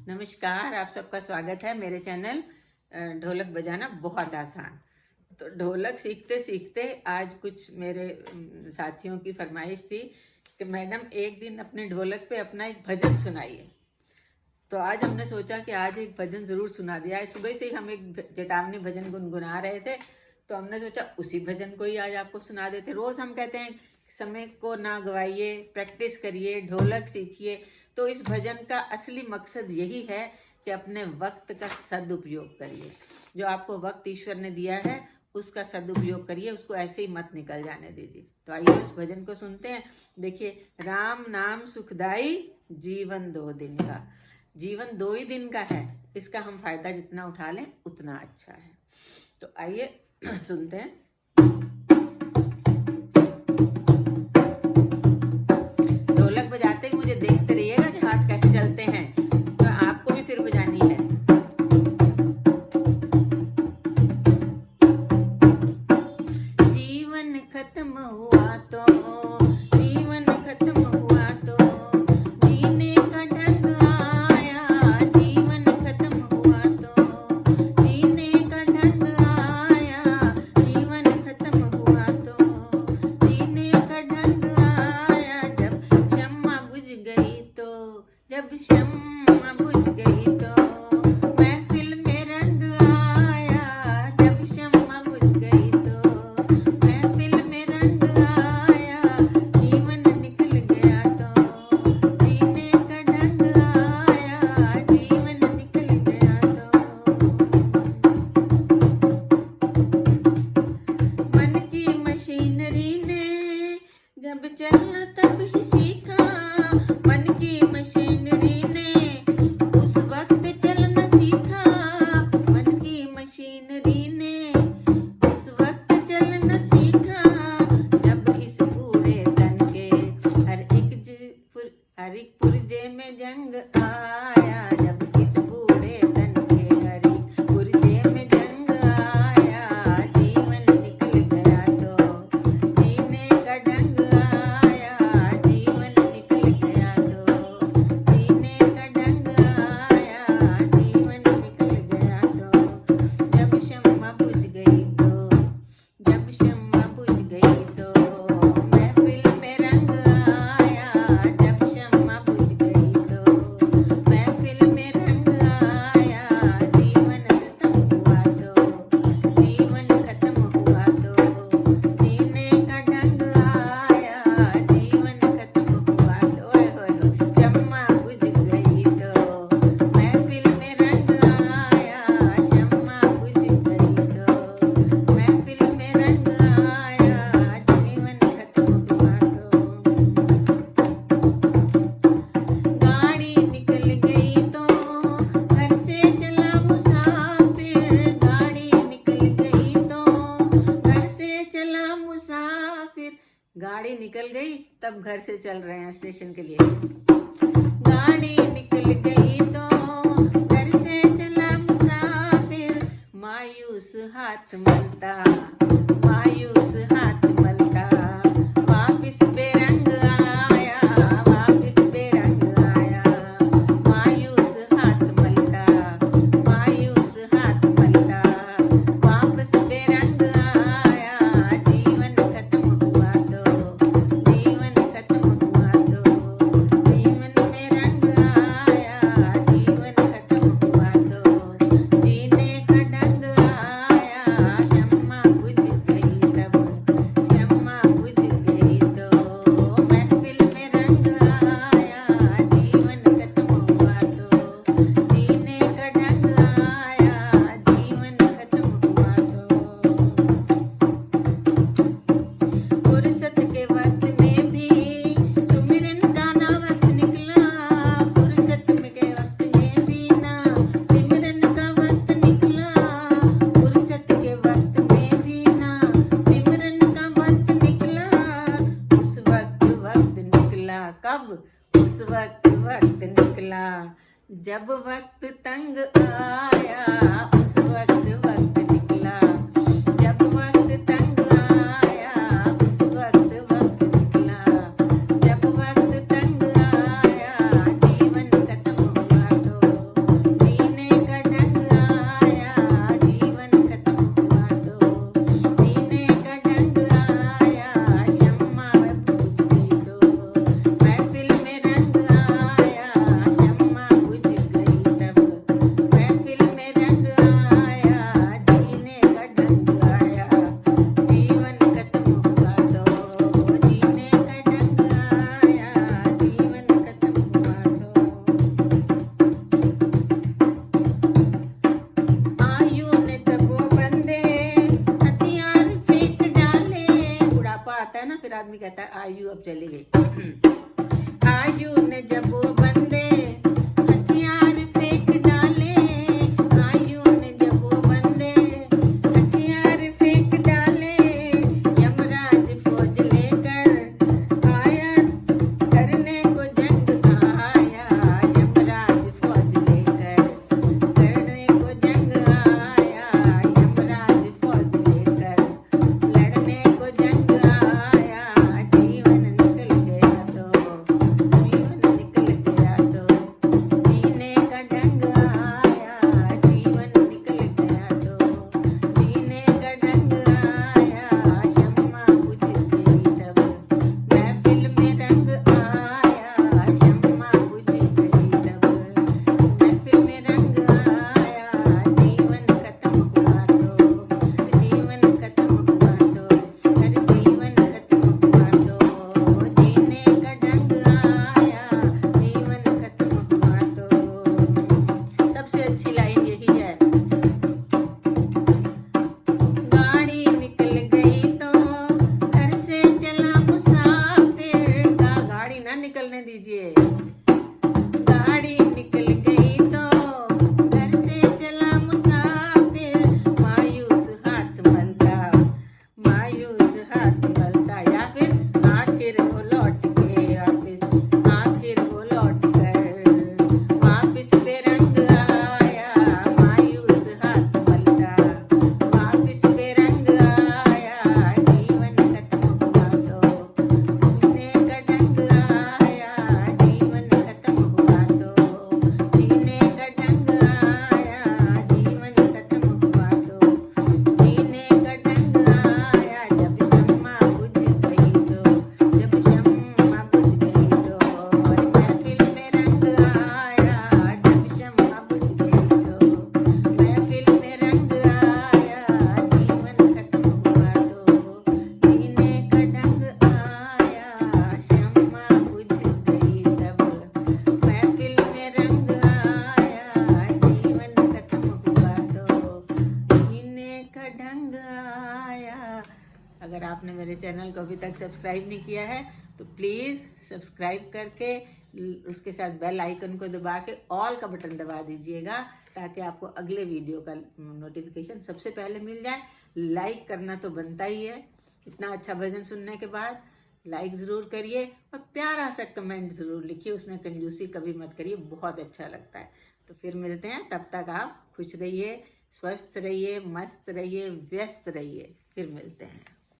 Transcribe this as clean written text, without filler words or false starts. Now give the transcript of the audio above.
नमस्कार, आप सबका स्वागत है मेरे चैनल ढोलक बजाना बहुत आसान। तो ढोलक सीखते सीखते आज कुछ मेरे साथियों की फरमाइश थी कि मैडम एक दिन अपने ढोलक पे अपना एक भजन सुनाइए। तो आज हमने सोचा कि आज एक भजन ज़रूर सुना दिया है। सुबह से ही हम एक चेतावनी भजन गुनगुना रहे थे, तो हमने सोचा उसी भजन को ही आज आपको सुना देते। रोज़ हम कहते हैं समय को ना गवाइए, प्रैक्टिस करिए, ढोलक सीखिए। तो इस भजन का असली मकसद यही है कि अपने वक्त का सदुपयोग करिए। जो आपको वक्त ईश्वर ने दिया है उसका सदुपयोग करिए, उसको ऐसे ही मत निकल जाने दीजिए। तो आइए उस भजन को सुनते हैं। देखिए, राम नाम सुखदाई, जीवन 2 दिन का। जीवन 2 ही दिन का है, इसका हम फायदा जितना उठा लें उतना अच्छा है। तो आइए सुनते हैं। ढोलक बजाते ही मुझे देखते रहिएगा कि हाथ कैसे चलते हैं, तो आपको भी फिर बजानी है। जीवन खत्म हुआ तो, जीवन खत्म हुआ तो जीने का ढंग आया। जीवन खत्म हुआ तो जीने का ढंग आया। जीवन खत्म हुआ तो जीने का ढंग आया। जब शम्मा बुझ गई तो महफिल में रंग आया। जब शम्मा बुझ गई तो महफिल में रंग आया। जीवन निकल गया तो जीने का ढंग आया। जीवन निकल गया तो मन की मशीनरी ने जब चलना तब ही सीखा। मन की मशीनरी ने उस वक्त चलना सीखा। मन की मशीनरी ने उस वक्त चलना सीखा। जब इस पूरे तन के हर एक पुर्जे में जंग आया। जब इस पूरे तन के हर एक पुर्जे में जंग आया। जीवन निकल गया तो जीने का ढंग आया। जीवन निकल गया तो जीने का ढंग आया। जीवन निकल गया तो जब शम्मा बुझ गई तो, जब शम्मा बुझ गई तो महफिल में रंग आया। जब शम्मा बुझ गई तो महफिल में रंग आया। जीवन खत्म हुआ तो, जीवन खत्म हुआ तो जीने का ढंग आया। जीवन खत्म हुआ तो शम्मा बुझ गई तो महफिल में रंग आया। शम्मा बुझ गई तो महफिल में रंग आया। जीवन खत्म हुआ तो गाड़ी निकल गई तो घर से चला मुसाफिर। गाड़ी निकल गई तो घर से चला मुसाफिर। गाड़ी निकल गई तब घर से चल रहे हैं स्टेशन के लिए। गाड़ी निकल गई तो घर से चला मुसाफिर। मायूस हाथ मलता, मायूस हाथ मलता वापिस बेरंग आया। वापिस बेरंग आया। मायूस हाथ मलता, मायूस हाथ मलता वापस बेरंग आया। जीवन खत्म हुआ तो, जीवन खत्म हुआ तो जीवन में रंग आया। जीवन खत्म हुआ तो जीने का ढंग आया। शम्मा बुझ गई तब, शम्मा बुझ गई तो महफिल में रंग आया। जीवन खत्म हुआ तो जीने का ढंग आया। जीवन खत्म हुआ तो फुर्सत के वक्त में भी सुमिरन का ना वक्त निकला। फुर्सत के वक्त में भी ना सिमरन का वक्त निकला। फुर्सत के वक्त में भी ना सिमरन का वक्त निकला। उस वक्त निकला कब? उस वक्त निकला जब वक्त तंग आया। उस वक्त निकला जब वक्त तंग आया। उस वक्त निकला जब वक्त तंग आया। जीवन खत्म हुआ तो आपने मेरे चैनल को अभी तक सब्सक्राइब नहीं किया है तो प्लीज़ सब्सक्राइब करके उसके साथ बेल आइकन को दबा के ऑल का बटन दबा दीजिएगा, ताकि आपको अगले वीडियो का नोटिफिकेशन सबसे पहले मिल जाए। लाइक करना तो बनता ही है, इतना अच्छा भजन सुनने के बाद लाइक ज़रूर करिए और प्यारा सा कमेंट ज़रूर लिखिए, उसमें कंजूसी कभी मत करिए, बहुत अच्छा लगता है। तो फिर मिलते हैं, तब तक आप खुश रहिए, स्वस्थ रहिए, मस्त रहिए, व्यस्त रहिए, फिर मिलते हैं।